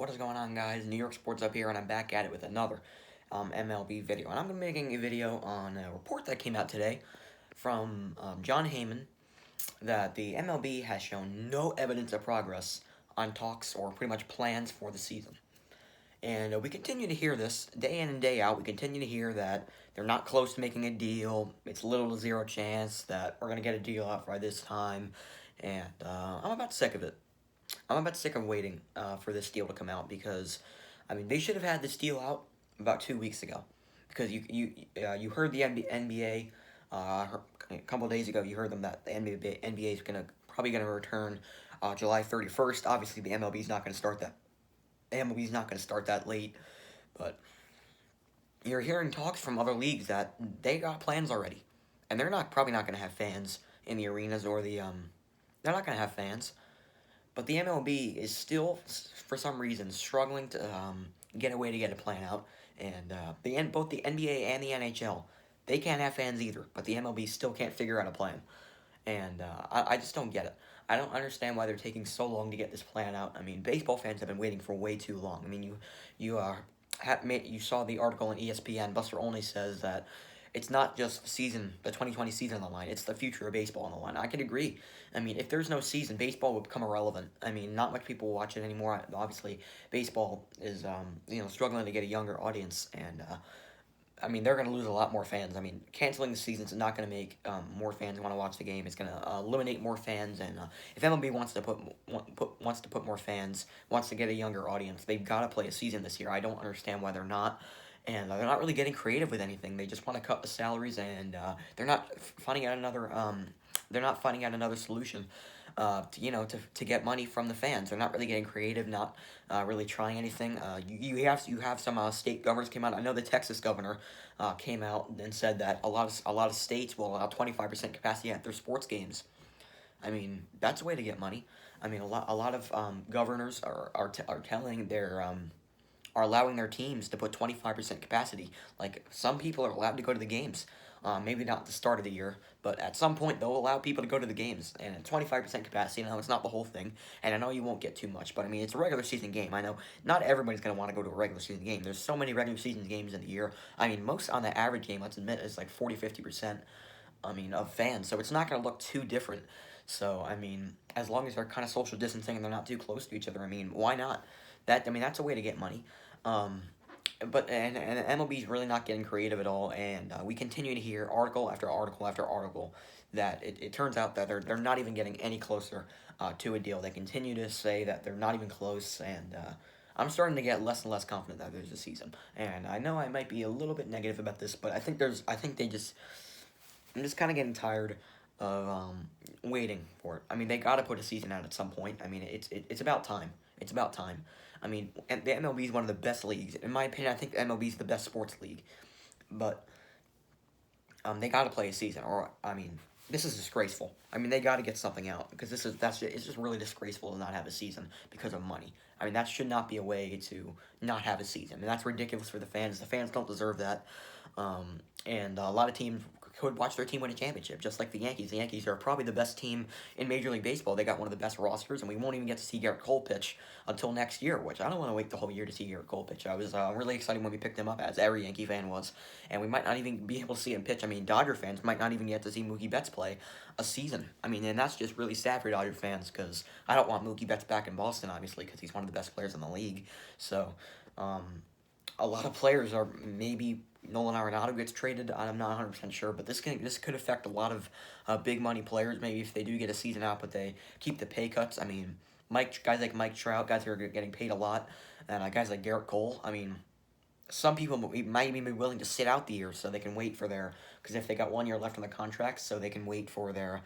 What is going on, guys? New York Sports up here, and I'm back at it with another MLB video. And I'm going to be making a video on a report that came out today from John Heyman that the MLB has shown no evidence of progress on talks or pretty much plans for the season. And we continue to hear this day in and day out. We continue to hear that they're not close to making a deal. It's little to zero chance that we're going to get a deal out by this time. And I'm about sick of it. I'm about sick of waiting for this deal to come out because, I mean, they should have had this deal out about 2 weeks ago. Because you heard the NBA a couple of days ago. You heard them that the NBA is probably gonna return July 31st. Obviously, the MLB is not gonna start that. The MLB is not gonna start that late, but you're hearing talks from other leagues that they got plans already, and they're not probably not gonna have fans in the arenas or the. They're not gonna have fans. But the MLB is still, for some reason, struggling to get a way to get a plan out. And both the NBA and the NHL, they can't have fans either. But the MLB still can't figure out a plan. And I just don't get it. I don't understand why they're taking so long to get this plan out. I mean, baseball fans have been waiting for way too long. I mean, you saw the article on ESPN. Buster Olney says that it's not just the 2020 season on the line. It's the future of baseball on the line. I can agree. I mean, if there's no season, baseball would become irrelevant. I mean, not much people watch it anymore. Obviously, baseball is struggling to get a younger audience, and I mean, they're going to lose a lot more fans. I mean, canceling the season is not going to make more fans want to watch the game. It's going to eliminate more fans. And if MLB wants to put more fans, wants to get a younger audience, they've got to play a season this year. I don't understand why they're not. And they're not really getting creative with anything. They just want to cut the salaries, and they're not finding out another. They're not finding out another solution. To get money from the fans. They're not really getting creative, not really trying anything. You have some state governors came out. I know the Texas governor came out and said that a lot of states will allow 25% capacity at their sports games. I mean, that's a way to get money. I mean, a lot of governors are telling their are allowing their teams to put 25% capacity. Like, some people are allowed to go to the games. Maybe not at the start of the year, but at some point they'll allow people to go to the games. And at 25% capacity, now it's not the whole thing, and I know you won't get too much, but I mean, it's a regular season game. I know not everybody's going to want to go to a regular season game. There's so many regular season games in the year. I mean, most on the average game, let's admit, is like 40-50%, of fans, so it's not going to look too different. So, I mean, as long as they're kind of social distancing and they're not too close to each other, I mean, why not? That's a way to get money. But MLB is really not getting creative at all, and we continue to hear article after article after article that it turns out that they're not even getting any closer to a deal. They continue to say that they're not even close, and I'm starting to get less and less confident that there's a season. And I know I might be a little bit negative about this, but I'm just kind of getting tired of waiting for it. I mean, they got to put a season out at some point. I mean, it's about time. It's about time. I mean, and the MLB is one of the best leagues. In my opinion, I think the MLB is the best sports league. But they got to play a season, or I mean, this is disgraceful. I mean, they got to get something out because it's just really disgraceful to not have a season because of money. I mean, that should not be a way to not have a season, and that's ridiculous for the fans. The fans don't deserve that. And a lot of teams could watch their team win a championship, just like the Yankees. The Yankees are probably the best team in Major League Baseball. They got one of the best rosters, and we won't even get to see Garrett Cole pitch until next year, which I don't want to wait the whole year to see Garrett Cole pitch. I was really excited when we picked him up, as every Yankee fan was, and we might not even be able to see him pitch. I mean, Dodger fans might not even get to see Mookie Betts play a season. I mean, and that's just really sad for Dodger fans because I don't want Mookie Betts back in Boston, obviously, because he's one of the best players in the league. So, a lot of players are maybe Nolan Arenado gets traded. I'm not 100% sure, but this could affect a lot of big money players. Maybe if they do get a season out, but they keep the pay cuts. I mean, guys like Mike Trout, guys who are getting paid a lot, and guys like Garrett Cole. I mean, some people might even be willing to sit out the year so they can wait for because if they got 1 year left on the contract, so they can wait for their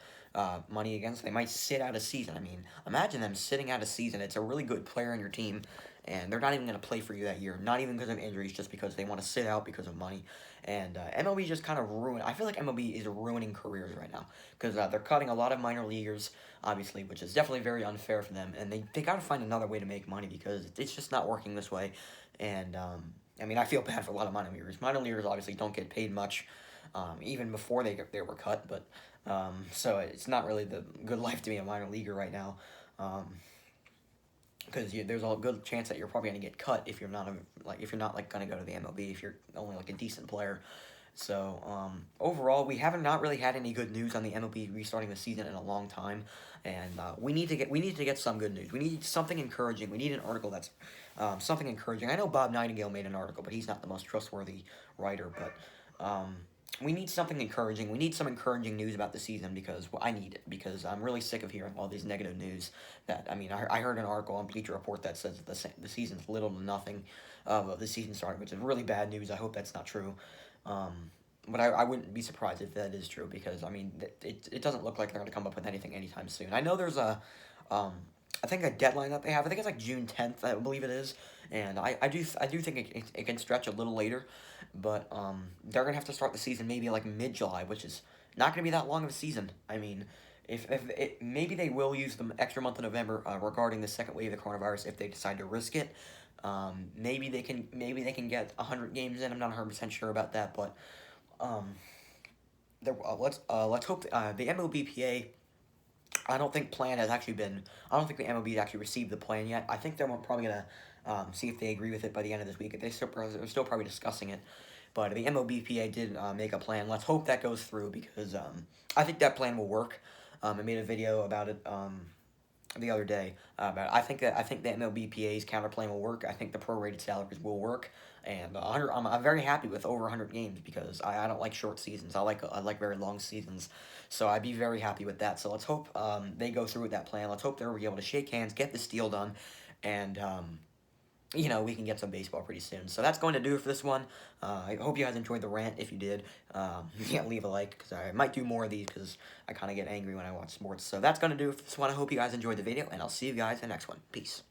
money again. So they might sit out a season. I mean, imagine them sitting out a season. It's a really good player on your team, and they're not even going to play for you that year. Not even because of injuries, just because they want to sit out because of money. And MLB just kind of ruined. I feel like MLB is ruining careers right now because they're cutting a lot of minor leaguers, obviously, which is definitely very unfair for them. And they got to find another way to make money because it's just not working this way. And I mean, I feel bad for a lot of minor leaguers. Minor leaguers obviously don't get paid much, even before they were cut. But so it's not really the good life to be a minor leaguer right now. because there's a good chance that you're probably going to get cut if you're not going to go to the MLB if you're only like a decent player. So overall, we haven't not really had any good news on the MLB restarting the season in a long time, and we need to get some good news. We need something encouraging. We need an article that's something encouraging. I know Bob Nightingale made an article, but he's not the most trustworthy writer. But we need something encouraging. We need some encouraging news about the season because I need it because I'm really sick of hearing all these negative news. I heard an article on Bleacher Report that says the season's little to nothing of the season starting, which is really bad news. I hope that's not true. But I wouldn't be surprised if that is true because it doesn't look like they're going to come up with anything anytime soon. I know there's I think a deadline that they have. I think it's like June 10th, I believe it is, and I do think it can stretch a little later, but they're gonna have to start the season maybe like mid-July, which is not gonna be that long of a season. I mean, if it, maybe they will use the extra month of November regarding the second wave of the coronavirus if they decide to risk it. Maybe they can get 100 games in. I'm not 100% sure about that, but um, let's hope the MLBPA. I don't think plan has actually been. I don't think the MLB has actually received the plan yet. I think they're probably gonna see if they agree with it by the end of this week. They're still probably discussing it, but the MLBPA did make a plan. Let's hope that goes through because I think that plan will work. I made a video about it the other day. But I think the MLBPA's counter plan will work. I think the prorated salaries will work, and 100. I'm very happy with over 100 games because I don't like short seasons. I like very long seasons, so I'd be very happy with that. So let's hope they go through with that plan. Let's hope they'll be able to shake hands, get this deal done, and we can get some baseball pretty soon. So that's going to do it for this one. I hope you guys enjoyed the rant. If you did, leave a like because I might do more of these because I kind of get angry when I watch sports. So that's going to do it for this one. I hope you guys enjoyed the video, and I'll see you guys in the next one. Peace.